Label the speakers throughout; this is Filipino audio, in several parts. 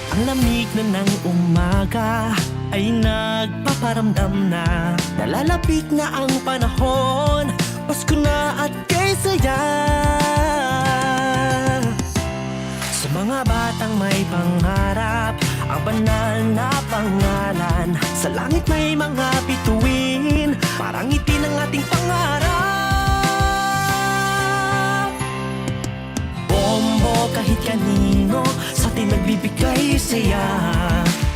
Speaker 1: Ang lamig na ng umaga ay nagpaparamdam na nalalapit na ang panahon. Pasko na at kay saya. Sa mga batang may pangarap, ang banal na pangalan. Sa langit may mga bituin, parang ngiti ng ating pangarap. Bombo kahit kanino, sa atin nagbibigay saya.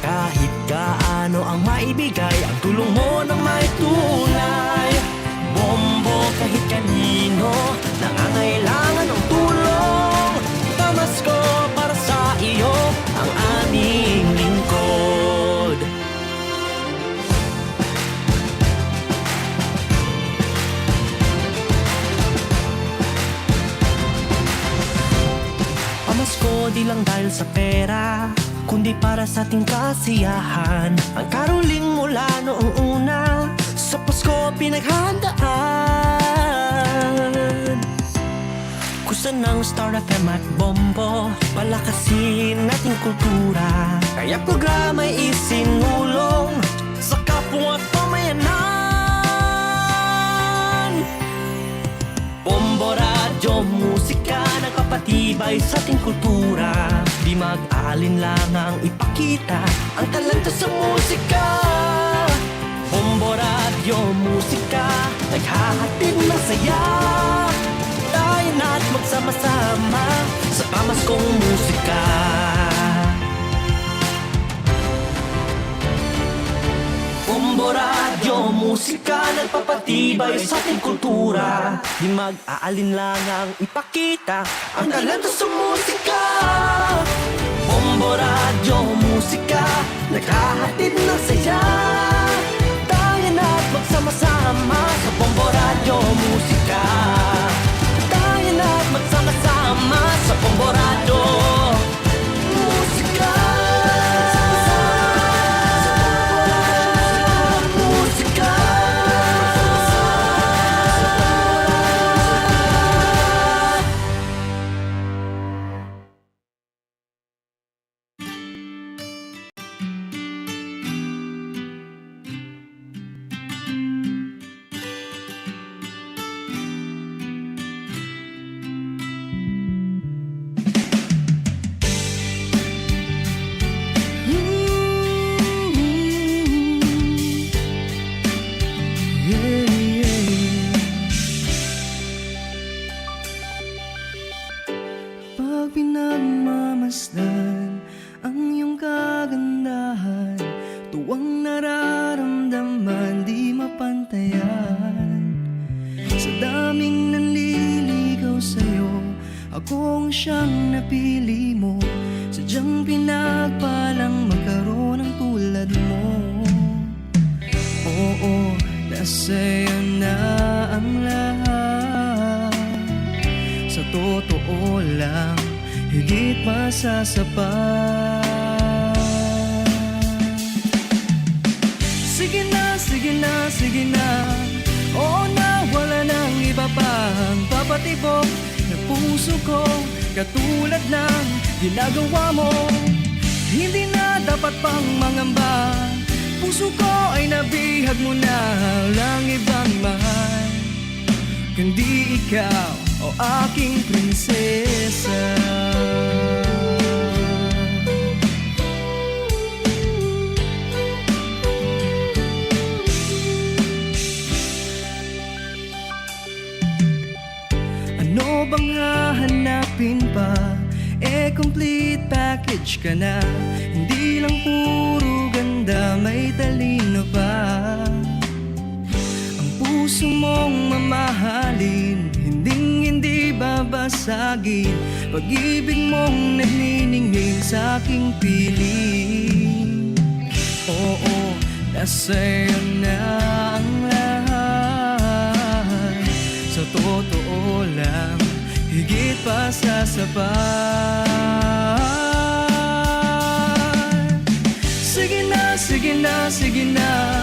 Speaker 1: Kahit gaano ang maibigay, ang tulong mo na may tunay. Bombo kahit kanino, nangangailangan ng tulong. Pamasko para sa iyo, ang aming lingkod. Pamasko di lang dahil sa pera, kundi para sa ating kasiyahan. Ang karuling mula noong una, sa Pasko pinaghandaan. Kusa ng Star FM at Bombo, palakasin nating kultura. Kaya programa'y isinulong sa kapwa at pamayanan. Bombo, radyo, musika, nagpapatibay sa ating kultura. Di mag-aalinlangang ipakita ang talento sa musika. Bombo, radyo, musika, naghahatid ng saya. Tayo na't magsama-sama sa pamaskong musika. Bombo, radyo, musika, nagpapatibay sa ating kultura. Di mag-aalinlangang ipakita ang talento sa musika. Bombo, radyo, musika, naghahatid ng saya. Tayo na't magsama-sama sa Bombo, radyo, musika. Tayo na't magsama-sama sa Bombo, radyo, musika.
Speaker 2: Pag pinagmamasdan ang iyong kagandahan, tuwang nararamdaman di mapantayan. Sa daming nanliligaw sa'yo, akong siyang napili mo. Sadyang pinagpalang magkaroon ng tulad mo. Oo, nasa'yo na ang lahat. Sa totoo lang, higit masasapat. Sige na, sige na, sige na. Oo na, wala nang iba pang papatibok na puso ko. Katulad ng ginagawa mo, hindi na dapat pang mangamba. Puso ko ay nabihag mo na, walang ibang mahal kundi ikaw, o aking prinsesa. Ano bang hahanapin pa? Complete package ka na. Hindi lang puro ganda, may talino pa. Ang puso mong mamahalin, hindi babasagin. Pag-ibig mong nagniningning sa aking piling. Oo, nasa'yo na ang lahat. Sa totoo lang, higit pa sa sapat. Sige na, sige na, sige na.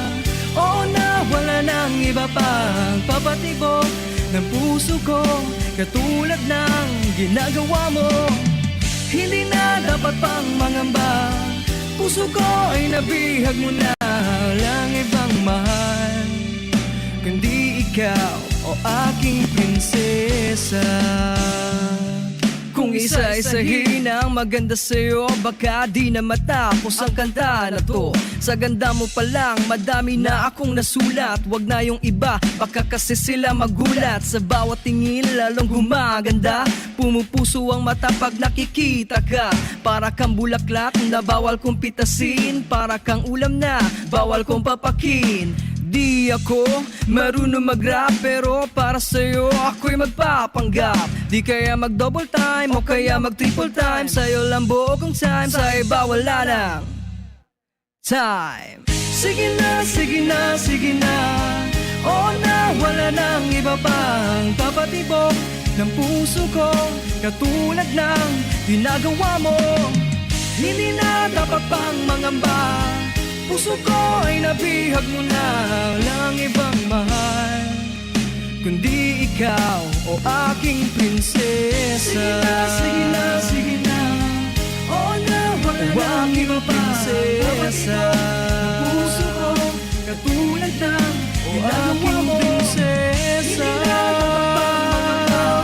Speaker 2: Oo na, wala nang iba pang papatibok ng puso ko, katulad ng ginagawa mo. Hindi na dapat pang mangamba, puso ko ay nabihag mo na. Walang ibang mahal kundi ikaw, o aking prinsesa. Kung isa-isahin ang maganda sa'yo, baka di na matapos ang kanta na to. Sa ganda mo pa lang, madami na akong nasulat. Wag na yung iba, baka kasi sila magulat. Sa bawat tingin, lalong gumaganda. Pumupuso ang mata pag nakikita ka. Para kang bulaklak na bawal kong pitasin. Para kang ulam na bawal kong papakin. Di ako marunong mag-rap, pero para sa'yo ako'y magpapanggap. Di kaya mag-double time o kaya mag-triple time. Sa'yo lang buong time, sa iba wala nang time. Sige na, sige na, sige na. Oo na, wala nang iba pang papatibok ng puso ko, katulad ng ginagawa mo. Hindi na dapat pang mangamba, puso ko ay nabihag mo na. Walang ibang mahal kundi ikaw, o aking prinsesa. Sige na, sige na, oo na, wala nang iba prinsesa. Puso ko, katulad ng ginagawa mo. Prinsesa,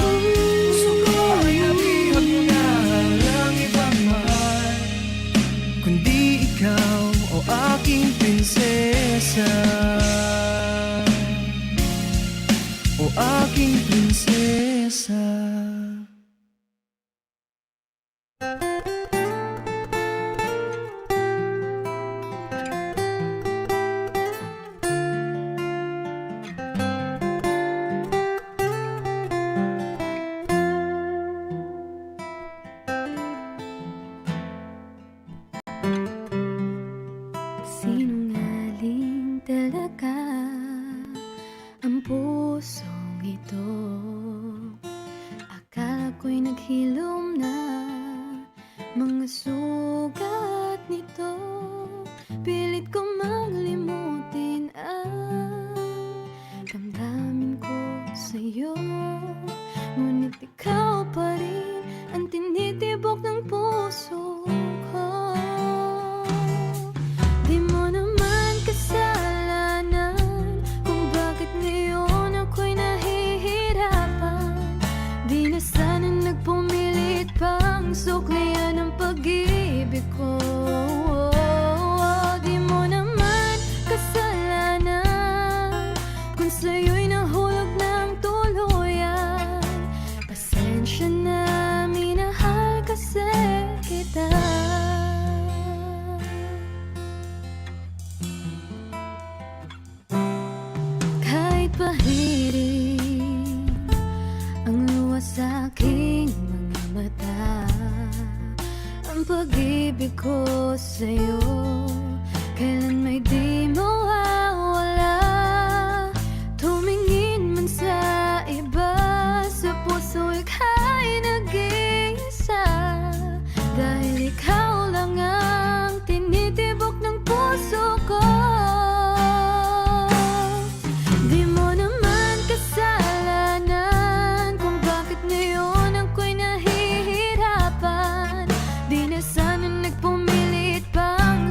Speaker 2: puso ko ay nabihag mo na. Walang ibang mahal kundi ikaw, o aking prinsesa. O aking prinsesa.
Speaker 3: Sinungaling talaga ang pusong ito. Akala ko'y naghilom na mga sugat nito. Pilit ko maglimutin ang damdamin ko sa'yo. Ngunit ikaw pa rin ang tinitibok ng puso ko. Di mo naman kasalanan kung bakit ngayon ako'y nahihirapan. Di na sana nagpumilit pang suklian ang pag-ibig ko. Di mo naman kasalanan kung sa'yo'y nahulog ng tuluyan. Pasensya na, minahal kasi kita. Kahit pahirin ang luwas sa aking mga mata, ang pag-ibig ko sa'yo kailan may di mawawala. Tumingin man sa iba, sa puso ika'y nag-iisa. Dahil ikaw lang ang tinitibok ng puso ko. Di mo naman kasalanan kung bakit ngayon ako'y nahihirapan. Di na sana nagpumilit pang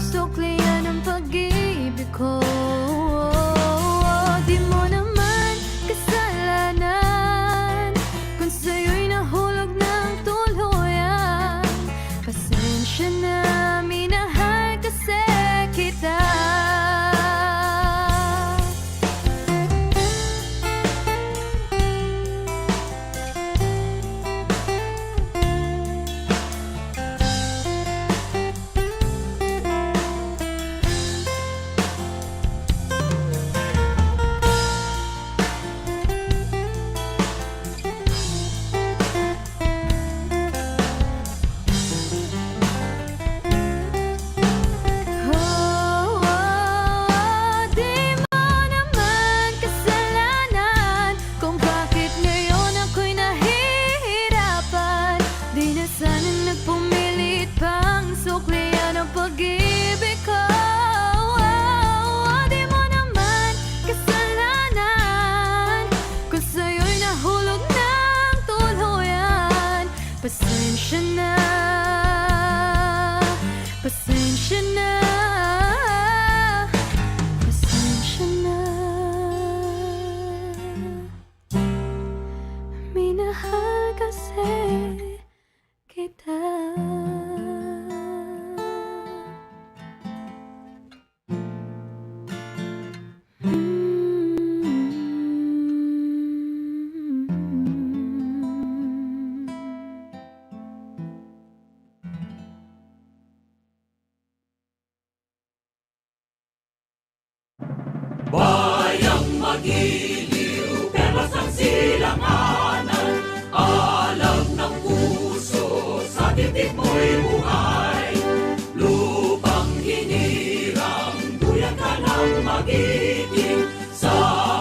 Speaker 4: Bayang magiliw, perlas ng silanganan. Alam ng puso, sa dibdib mo'y buhay. Lupang hinirang, duyan ka ng magiting. Sa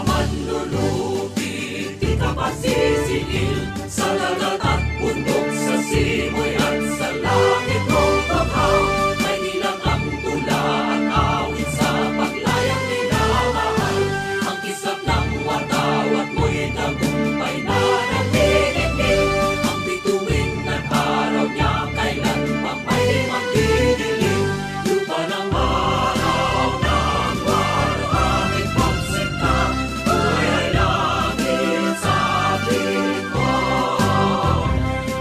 Speaker 4: manlulupit, di ka masisingil. Sa dagat at bundok, sa simoy at sa langit mong baghaw. May nilang ang tula at awit sa paglayang minamahal. Ang kisap ng watawat mo'y tagumpay na nagdidibdib. Ang bituin at araw niya kailan pa may magdidilim. Lupa ng araw ng warangit pagsinta. Buhay ay langit sa atin mo.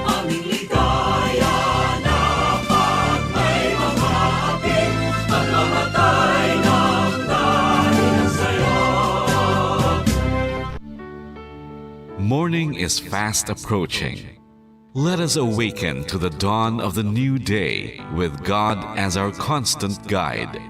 Speaker 4: Aming ligaya na pag may mamapit at mamatay ng dahil sa'yo.
Speaker 5: Morning is fast approaching. Let us awaken to the dawn of the new day with God as our constant guide.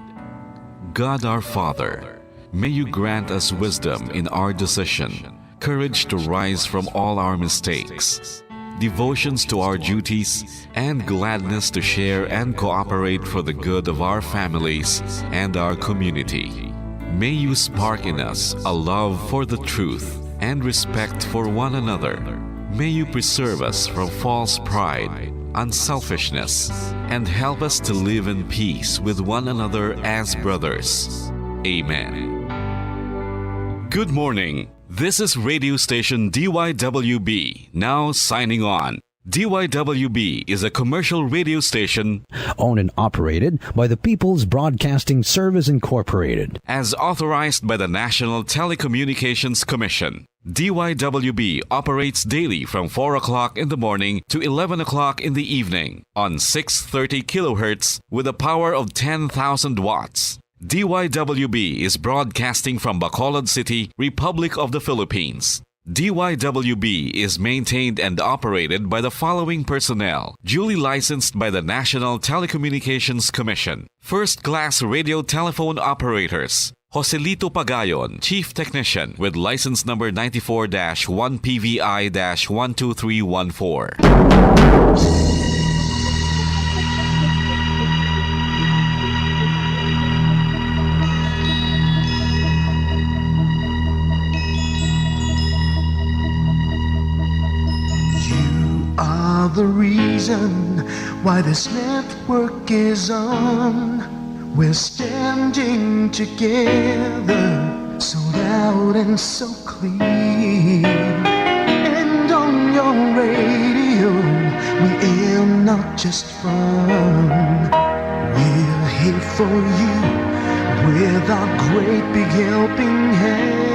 Speaker 5: God our Father, may you grant us wisdom in our decision, courage to rise from all our mistakes, devotions to our duties, and gladness to share and cooperate for the good of our families and our community. May you spark in us a love for the truth and respect for one another. May you preserve us from false pride, unselfishness, and help us to live in peace with one another as brothers. Amen. Good morning. This is radio station DYWB, now signing on. DYWB is a commercial radio station
Speaker 6: owned and operated by the People's Broadcasting Service Incorporated.
Speaker 5: as authorized by the National Telecommunications Commission. DYWB operates daily from 4 o'clock in the morning to 11 o'clock in the evening on 630 kilohertz with a power of 10,000 watts. DYWB is broadcasting from Bacolod City, Republic of the Philippines. DYWB is maintained and operated by the following personnel, duly licensed by the National Telecommunications Commission. First-class radio telephone operators. Joselito Pagayon, Chief Technician with license number 94-1PVI-12314.
Speaker 7: Are the reason why this network is on. We're standing together, so loud and so clear. And on your radio, we aim not just fun. We're here for you with our great big helping hand.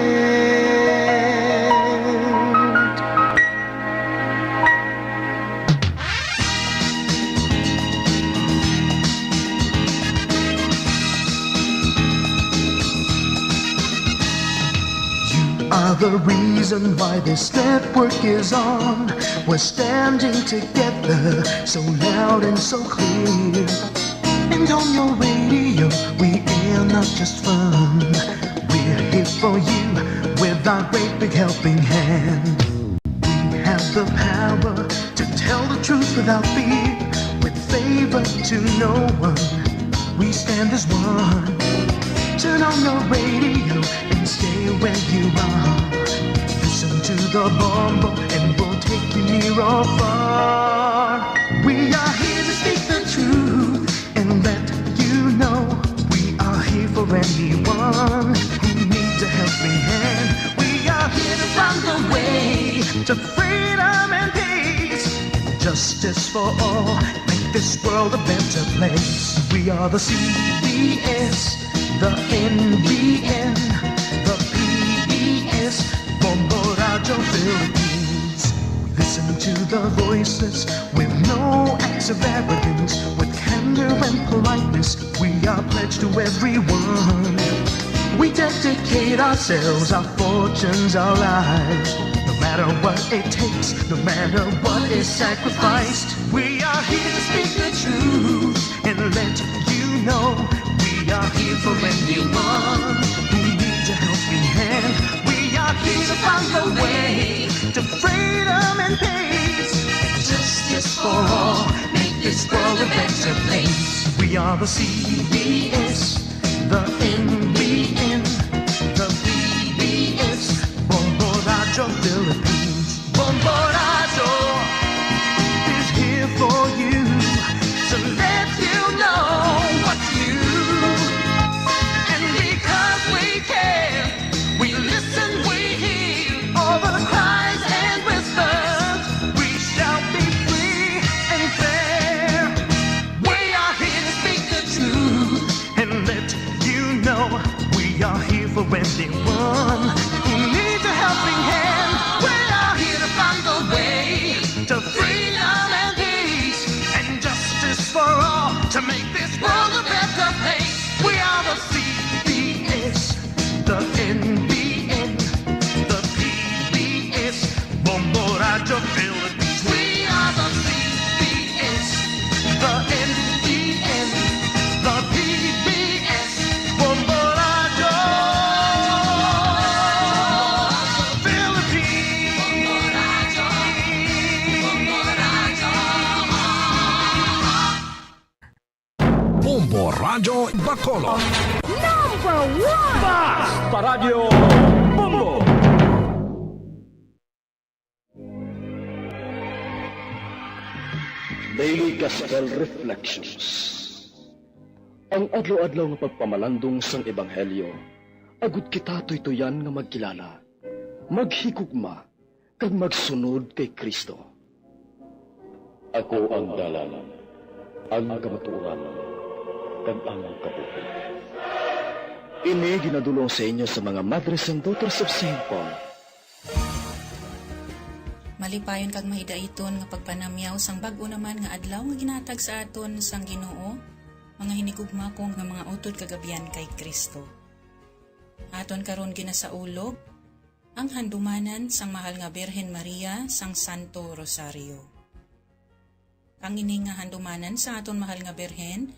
Speaker 7: Are the reason why this network is on. We're standing together, so loud and so clear. And on your radio, we air not just fun. We're here for you with our great big helping hand. We have the power to tell the truth without fear, with favor to no one. We stand as one. Turn on your radio and stay where you are. Listen to the bombo and we'll take you near or far. We are here to speak the truth and let you know. We are here for anyone who needs a helping hand. We are here to find the way to freedom and peace. Justice for all, make this world a better place. We are the CBS, the NBN, the PBS, Bombo Radio Philippines. Listen to the voices with no acts of arrogance, with candor and politeness. We are pledged to everyone. We dedicate ourselves, our fortunes, our lives. No matter what it takes, no matter what is sacrificed. We are here to speak the truth and let you know. We are here for anyone who needs a found the way to freedom and peace. Justice for all, make this world a better place. We are the CBS, the NBN, the PBS, Bombo Radyo Philippines. Bombo Radyo is here for you to let you know what's new. And because we care, we listen, we hear all the cries and whispers. We shall be free and fair. We are here to speak the truth and let you know we are here for anyone who needs a helping hand. We are here to find the way to freedom and peace and justice for all, to make this world a better place. We are the CBS, the NBN, the PBS, Bombo Radyo Philippines. We are the CBS, the NBN, the PBS, Bombo Radyo
Speaker 6: Bombo Radyo Bacolod.
Speaker 8: Daily Gospel Reflections. Ang adlaw-adlaw nga pagpamalandong sang Ebanghelyo, agud kita tuytoyan nga magkilala, maghigugma, kag magsunod kay Kristo. Ako ang dalan, ang kamatuoran, kag ang kabuhi. Ini ginadulong sa inyo sa mga Mothers and Daughters of St. Paul.
Speaker 9: Malipayon kag mahidaiton nga pagpanamyaw sang bag-o naman nga adlaw nga ginatag sa aton sang Ginoo, mga hinigugma ko nga mga utod kagabian kay Kristo. Aton karon ginasaulog ang handumanan sang mahal nga Birhen Maria sang Santo Rosario. Ang ini nga handumanan sa aton mahal nga Birhen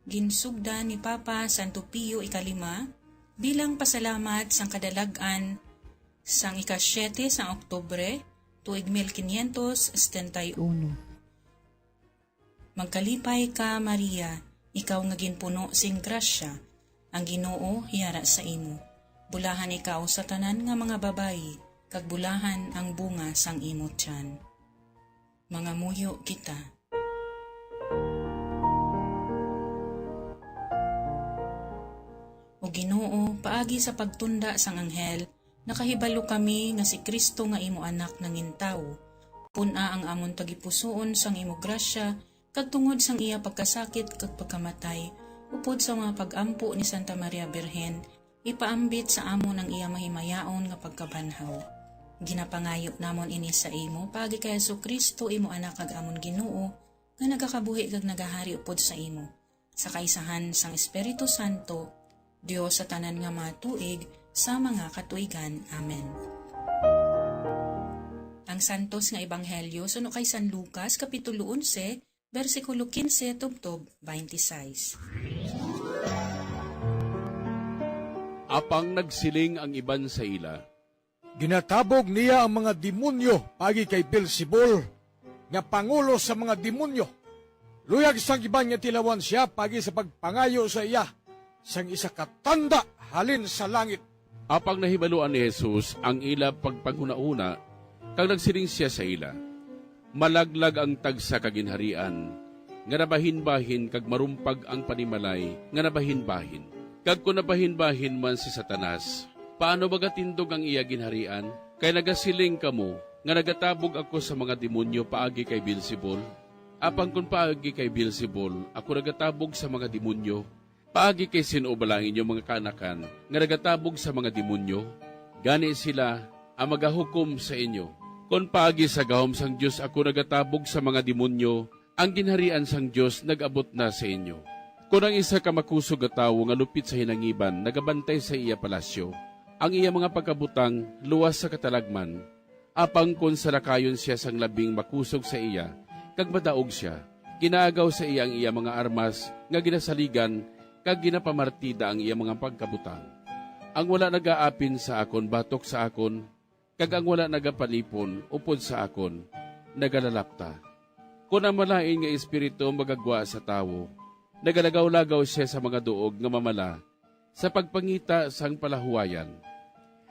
Speaker 9: ginsugda ni Papa Santo Pio Ikalima bilang pasalamat sang kadalag-an sang ika-7 sang Oktubre tuig 1571. Magkalipay ka, Maria, ikaw nga ginpuno sing grasya, ang Ginoo hiyara sa imo. Bulahan ikaw sa tanan nga mga babayi, kag bulahan ang bunga sang imo tiyan. Mga muyo kita. O Ginoo, paagi sa pagtunda sang anghel, nakahibalo kami nga si Kristo nga imo anak nangintaw. Puna ang amon tagipusoon sang imo grasya, kag tungod sang iya pagkasakit kag pagkamatay, upod sa mga pag-ampo ni Santa Maria Birhen, ipaambit sa amon ang iya mahimayaon nga pagkabanhaw. Ginapangayo namon ini sa imo, pagi kay Jesu-Kristo imo anak kag amon Ginoo, nga nagakabuhi kag nagahari upod sa imo. Sa kaisahan sang Espiritu Santo, Dios sa tanan nga matuig, sa mga katuigan. Amen. Ang santos nga ebanghelyo suno kay San Lucas kapitulo 11 bersikulo 15 tubtob 26.
Speaker 10: Apang nagsiling ang iban sa ila,
Speaker 11: Ginatabog niya ang mga demonyo pagi kay Beelzebul, nga pangulo sa mga demonyo. Luyag sang iban nga tilawan siya pagi sa pagpangayo sa iya, sang isa katanda halin sa langit.
Speaker 10: apang nahibaluan ni Jesus ang ila pagpanghuna-una, kag nagsiling siya sa ila, malaglag ang tagsa kaginharian, nga nabahin-bahin kag marumpag ang panimalay, nga nabahin-bahin. Kag kung nabahin-bahin man si Satanas, paano bagatindog ang iya ginharian? Kay nagasiling kamo, nga nagatabog ako sa mga demonyo paagi kay Beelzebul. Apang kung paagi kay Beelzebul, ako nagatabog sa mga demonyo, paagi kay sino balangin yung mga kanakan, nga nagatabog sa mga demonyo, gani sila ang magahukom sa inyo. Kung paagi sa gahom sang Diyos ako nagatabog sa mga demonyo, ang ginharian sang Diyos nag-abot na sa inyo. Kung ang isa ka makusog at tawo nga lupit sa hinangiban, nagabantay sa iya palasyo, ang iya mga pagkabutang luwas sa katalagman, apang kung sarakayon siya sang labing makusog sa iya, kag madaog siya, ginagaw sa iya ang iya mga armas, nga ginasaligan, kag ginapamartida ang iya mga pagkabutang. Ang wala nag-aapin sa akon, batok sa akon, kag ang wala nagapanipon upod sa akon, nagalalapta. Kung ang malain nga espiritu magagwa sa tawo, nagalagaw-lagaw siya sa mga duog nga mamala sa pagpangita sang palahuwayan.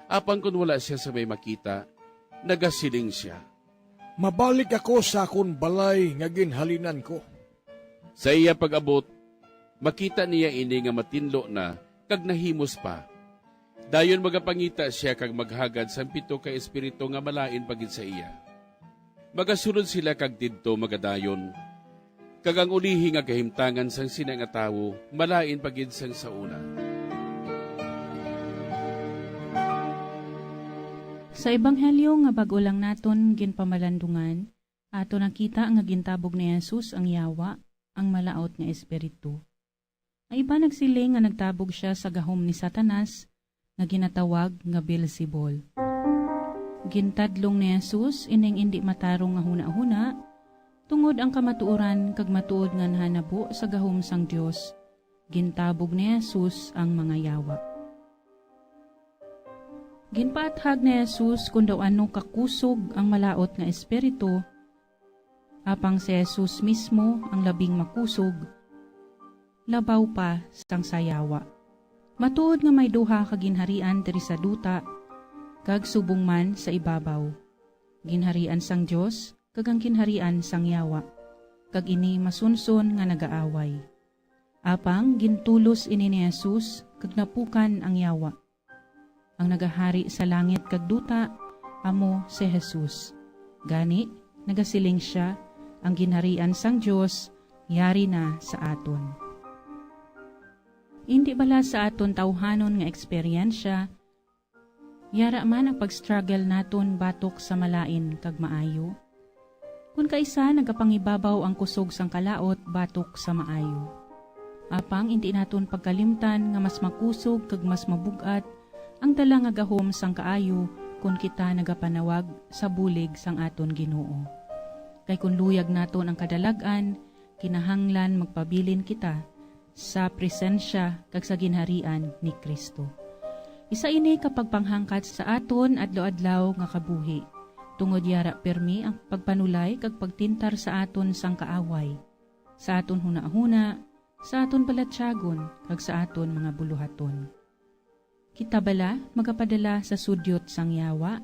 Speaker 10: Apang kung wala siya sa may makita, nagasiling siya.
Speaker 11: Mabalik ako sa akon balay nga ginhalinan ko.
Speaker 10: Sa iya pag-abot, makita niya ini nga matinlo na kag nahimos pa. Dayon magapangita siya kag maghagad sang 7 ka espiritu nga malain pagid sa iya. Magasunod sila kag didto magadayon. Kag ang ulihi nga kahimtangan sang sina nga tawo, malain pagid sang sa una.
Speaker 9: Sa ebanghelyo nga bag-o lang naton ginpamalandungan, ato nakita nga gintabog ni Jesus ang yawa, ang malaot nga espiritu. Ang iba nagsiling nga nagtabog siya sa gahom ni Satanas, nga ginatawag nga Beelzebul. Gintadlong ni Jesus ining indi matarong nga huna-huna, tungod ang kamatuoran kag matuod nga nahanabo sa gahom sang Dios. Gintabog ni Jesus ang mga yawa. Ginpaathag ni Jesus kung daw ano kakusog ang malaot nga espiritu, apang si Jesus mismo ang labing makusog, labaw pa sang sayawa. Matuod nga may duha ka ginharian diri sa duta, kag subong man sa ibabaw. Ginharian sang Dios, kag ang ginharian sang yawa, kag ini masunson nga nagaaway. Apang gintulos ini ni Jesus, kag napukan ang yawa. Ang nagahari sa langit kag duta, amo si Jesus. Gani, nagasiling siya, ang ginharian sang Dios, yari na sa aton. Hindi bala sa aton tawhanon nga eksperyensya, yara man ang pag-struggle naton batok sa malain kag maayo. Kung kaisa nagapangibabaw ang kusog sang kalaot batok sa maayo. Apang hindi naton pagkalimtan nga mas makusog kag mas mabugat ang dala nga gahom sang kaayo kung kita nagapanawag sa bulig sang aton Ginoo. Kay kung luyag naton ang kadalagan, kinahanglan magpabilin kita sa presensya kag sa ginharian ni Kristo. Isa ini kapag panghangkat sa aton adlaw-adlaw nga kabuhi. Tungod yara permi ang pagpanulay kag pagtintar sa aton sang kaaway, sa aton huna-huna, sa aton balatyagon kag sa aton mga buluhaton. Kita bala magapadala sa sudyot sang yawa?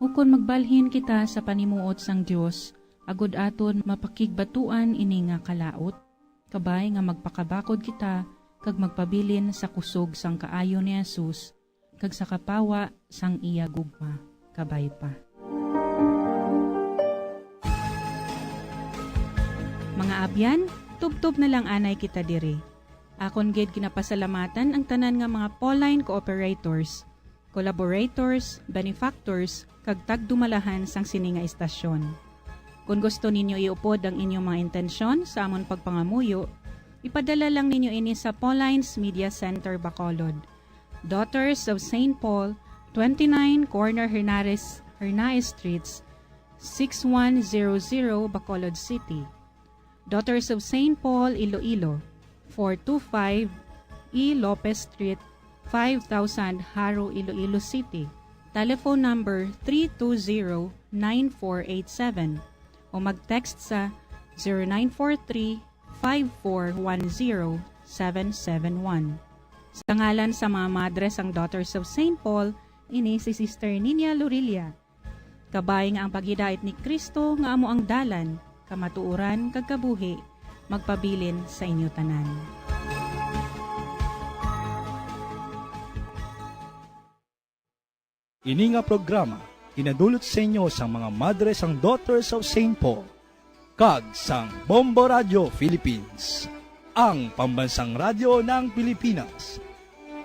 Speaker 9: Ukon magbalhin kita sa panimuot sang Dios, agod aton mapakigbatuan ini nga kalaot, kabay nga magpakabakod kita kag magpabilin sa kusog sang kaayo ni Jesus, kag sa kapawa sang iya gugma, kabay pa. Mga abyan, tubtob na lang anay kita diri. Akon gid ginapasalamatan ang tanan nga mga Pauline cooperators, collaborators, benefactors, kag tagdumalahan sang sini nga istasyon. Kung gusto ninyo iupod ang inyong mga intensyon sa amon pagpangamuyo, ipadala lang ninyo ini sa Pauline's Media Center, Bacolod. Daughters of St. Paul, 29 Corner Hernaez Streets, 6100 Bacolod City. Daughters of St. Paul, Iloilo, 425 E. Lopez Street, 5000 Haro, Iloilo City. Telephone number 320-9487 o mag-text sa 0943-5410-771. Sa ngalan sa mga madres ang Daughters of St. Paul, ini si Sister Nina Lorilia. Kabay nga ang paghidait ni Kristo nga amo ang dalan, kamatuuran kag kabuhi, magpabilin sa inyo tanan.
Speaker 12: Ini nga programa inadulot sa inyo sa mga madres ang Daughters of St. Paul kag sang Bombo Radio Philippines, ang pambansang radyo ng Pilipinas.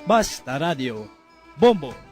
Speaker 12: Basta Radio, Bombo